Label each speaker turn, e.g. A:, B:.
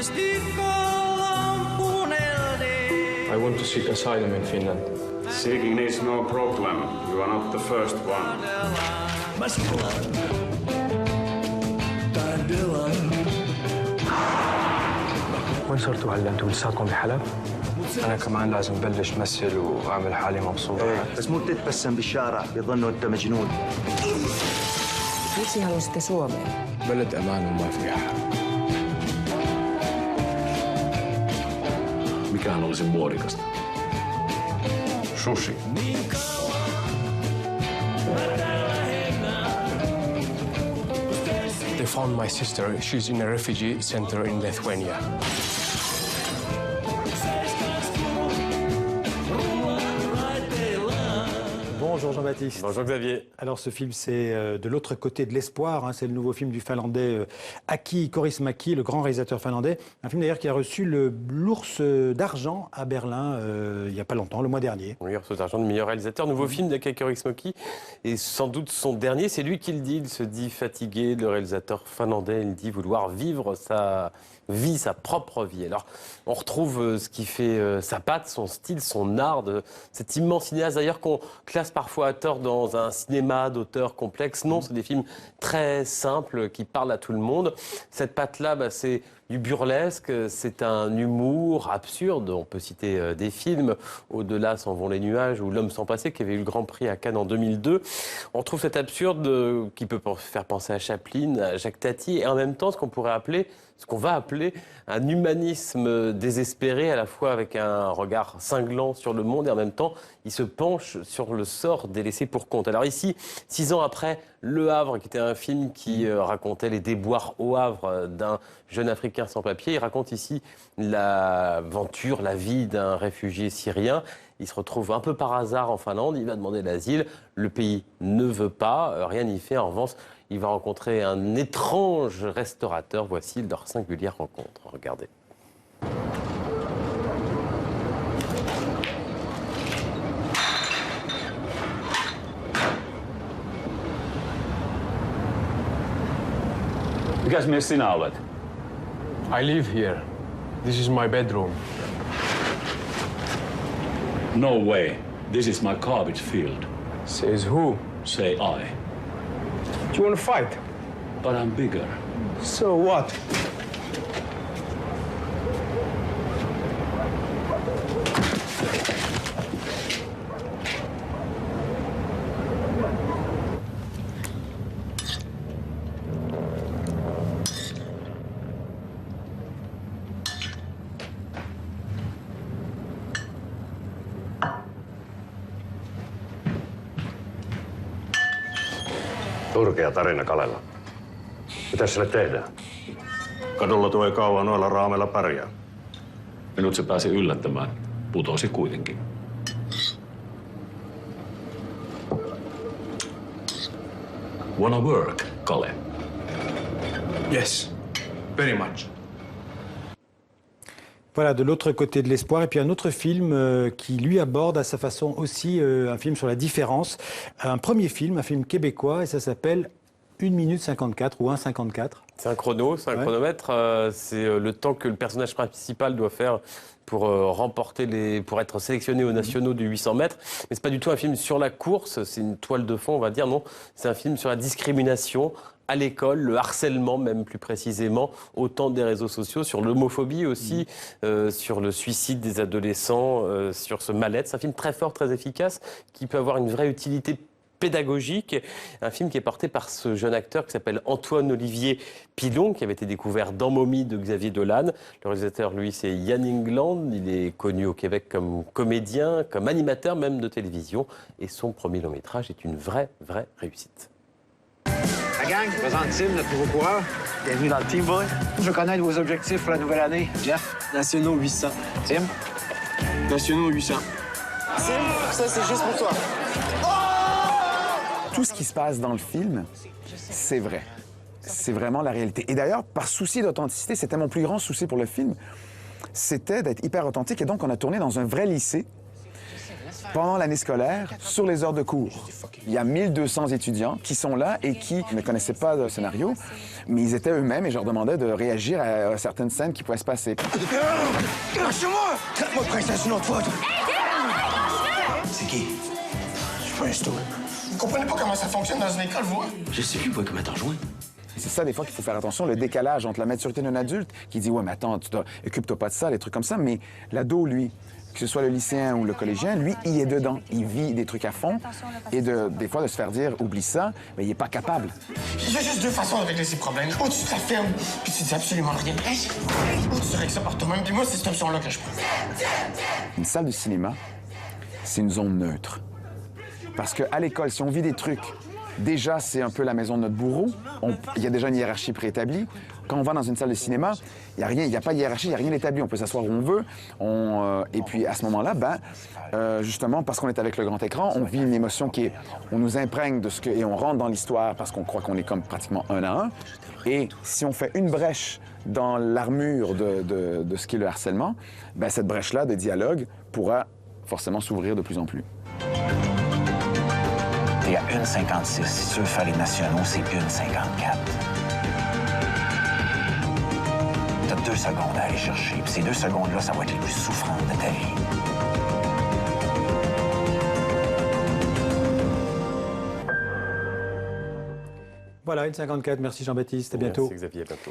A: I want to seek asylum in Finland.
B: Seeking is no problem. You are not the first one.
A: وين صرتوا هلا انتم لساتكم بحلب؟ أنا كمان لازم بلش مثل وأعمل حالي مبسوط.
C: بس مو تتبسم بالشارع بيظنوا أنت مجنون.
D: Miksi halusitte Suomeen?
A: بلد أمان وما فيها حرب.
B: Mikähän olisi muodikasta? Sushi.
A: They found my sister. She's in a refugee center in Lithuania.
E: Bonjour Jean-Baptiste.
F: Bonjour Xavier.
E: Alors ce film c'est de l'autre côté de l'espoir, hein, c'est le nouveau film du Finlandais Aki Kaurismäki, le grand réalisateur finlandais. Un film d'ailleurs qui a reçu l'Ours d'argent à Berlin il n'y a pas longtemps, le mois dernier.
F: Oui, l'Ours d'argent de meilleur réalisateur. Nouveau film d'Aki Kaurismäki et sans doute son dernier, c'est lui qui le dit. Il se dit fatigué, le réalisateur finlandais, il dit vouloir vivre sa vie, sa propre vie. Alors, on retrouve ce qui fait sa patte, son style, son art, de cet immense cinéaste d'ailleurs qu'on classe parfois à tort dans un cinéma d'auteur complexe. Non, c'est des films très simples qui parlent à tout le monde. Cette patte-là, c'est du burlesque, c'est un humour absurde. On peut citer des films, Au-delà s'en vont les nuages ou L'homme sans passé, qui avait eu le Grand Prix à Cannes en 2002. On trouve cet absurde qui peut faire penser à Chaplin, à Jacques Tati, et en même temps ce qu'on va appeler un humanisme désespéré, à la fois avec un regard cinglant sur le monde et en même temps, il se penche sur le sort des laissés pour compte. Alors ici, 6 ans après, Le Havre, qui était un film qui racontait les déboires au Havre d'un jeune Africain sans papier, il raconte ici l'aventure, la vie d'un réfugié syrien. Il se retrouve un peu par hasard en Finlande, il va demander l'asile, le pays ne veut pas, rien n'y fait. En revanche, il va rencontrer un étrange restaurateur. Voici leur singulière rencontre. Regardez.
B: Mikäs mies sinä olet?
A: I live here. This is my bedroom.
B: No way. This is my garbage field.
A: Says who?
B: Say I.
A: Do you want to fight?
B: But I'm bigger.
A: So what?
G: Turkea tarina, Kalella. Mitäs sille tehdään?
B: Kadulla tuo ei kauan noilla raameilla pärjää. Minut se pääsi yllättämään. Putosi kuitenkin. Wanna work, Kale?
A: Yes, very much.
E: Voilà, de l'autre côté de l'espoir. Et puis un autre film qui, lui, aborde à sa façon aussi un film sur la différence. Un premier film, un film québécois, et ça s'appelle 1 minute 54 ou 1,54.
F: C'est un chrono, c'est un chronomètre. C'est le temps que le personnage principal doit faire pour pour être sélectionné aux nationaux du 800 mètres. Mais c'est pas du tout un film sur la course, c'est une toile de fond, on va dire. Non, c'est un film sur la discrimination à l'école, le harcèlement même plus précisément, au temps des réseaux sociaux, sur l'homophobie aussi, sur le suicide des adolescents, sur ce mal-être. C'est un film très fort, très efficace, qui peut avoir une vraie utilité pédagogique. Un film qui est porté par ce jeune acteur qui s'appelle Antoine-Olivier Pilon, qui avait été découvert dans Momie de Xavier Dolan. Le réalisateur, lui, c'est Yann England. Il est connu au Québec comme comédien, comme animateur même de télévision. Et son premier long métrage est une vraie réussite.
H: La gang, je présente Tim, notre nouveau coureur. Bienvenue dans le team, boy. Je veux connaître vos objectifs pour la nouvelle année. Jeff?
I: Nationaux 800.
H: Tim?
I: Nationaux 800.
H: Tim, ça, c'est juste pour toi.
I: Tout ce qui se passe dans le film, c'est vrai. C'est vraiment la réalité. Et d'ailleurs, par souci d'authenticité, c'était mon plus grand souci pour le film, c'était d'être hyper authentique. Et donc, on a tourné dans un vrai lycée. pendant l'année scolaire, sur les heures de cours. Il y a 1200 étudiants qui sont là et qui ne connaissaient pas le scénario, mais ils étaient eux-mêmes et je leur demandais de réagir à certaines scènes qui pouvaient se passer.
C: Lâchez-moi! Traite-moi de princesse une autre fois. C'est qui? Je suis pas un stool. Vous comprenez pas comment ça fonctionne dans une école, vous?
D: Je sais plus, moi, comment t'en rejoindre.
I: C'est ça, des fois, qu'il faut faire attention, le décalage entre la maturité d'un adulte qui dit « Ouais, mais attends, occupe-toi pas de ça », les trucs comme ça, mais l'ado, lui, que ce soit le lycéen ou le collégien, lui, il est dedans. Il vit des trucs à fond et des fois de se faire dire « Oublie ça », mais il est pas capable.
C: Il y a juste deux façons de régler ces problèmes. Ou tu te la fermes, puis tu dis absolument rien. Ou tu règles ça par toi-même, puis moi, c'est cette option-là que je prends.
I: Une salle de cinéma, c'est une zone neutre. Parce qu'à l'école, si on vit des trucs, déjà, c'est un peu la maison de notre bourreau. Il y a déjà une hiérarchie préétablie. Quand on va dans une salle de cinéma, il n'y a rien, il n'y a pas de hiérarchie, il n'y a rien d'établi. On peut s'asseoir où on veut. Et puis, à ce moment-là, justement, parce qu'on est avec le grand écran, on vit une émotion on nous imprègne de ce que... Et on rentre dans l'histoire parce qu'on croit qu'on est comme pratiquement un à un. Et si on fait une brèche dans l'armure de ce qu'est le harcèlement, cette brèche-là de dialogue pourra forcément s'ouvrir de plus en plus.
D: T'es à 1,56. Si tu veux faire les nationaux, c'est 1,54. T'as 2 secondes à aller chercher. Puis ces 2 secondes-là, ça va être les plus souffrantes de ta vie.
E: Voilà, 1,54. Merci Jean-Baptiste. À bientôt.
F: Merci Xavier, à bientôt.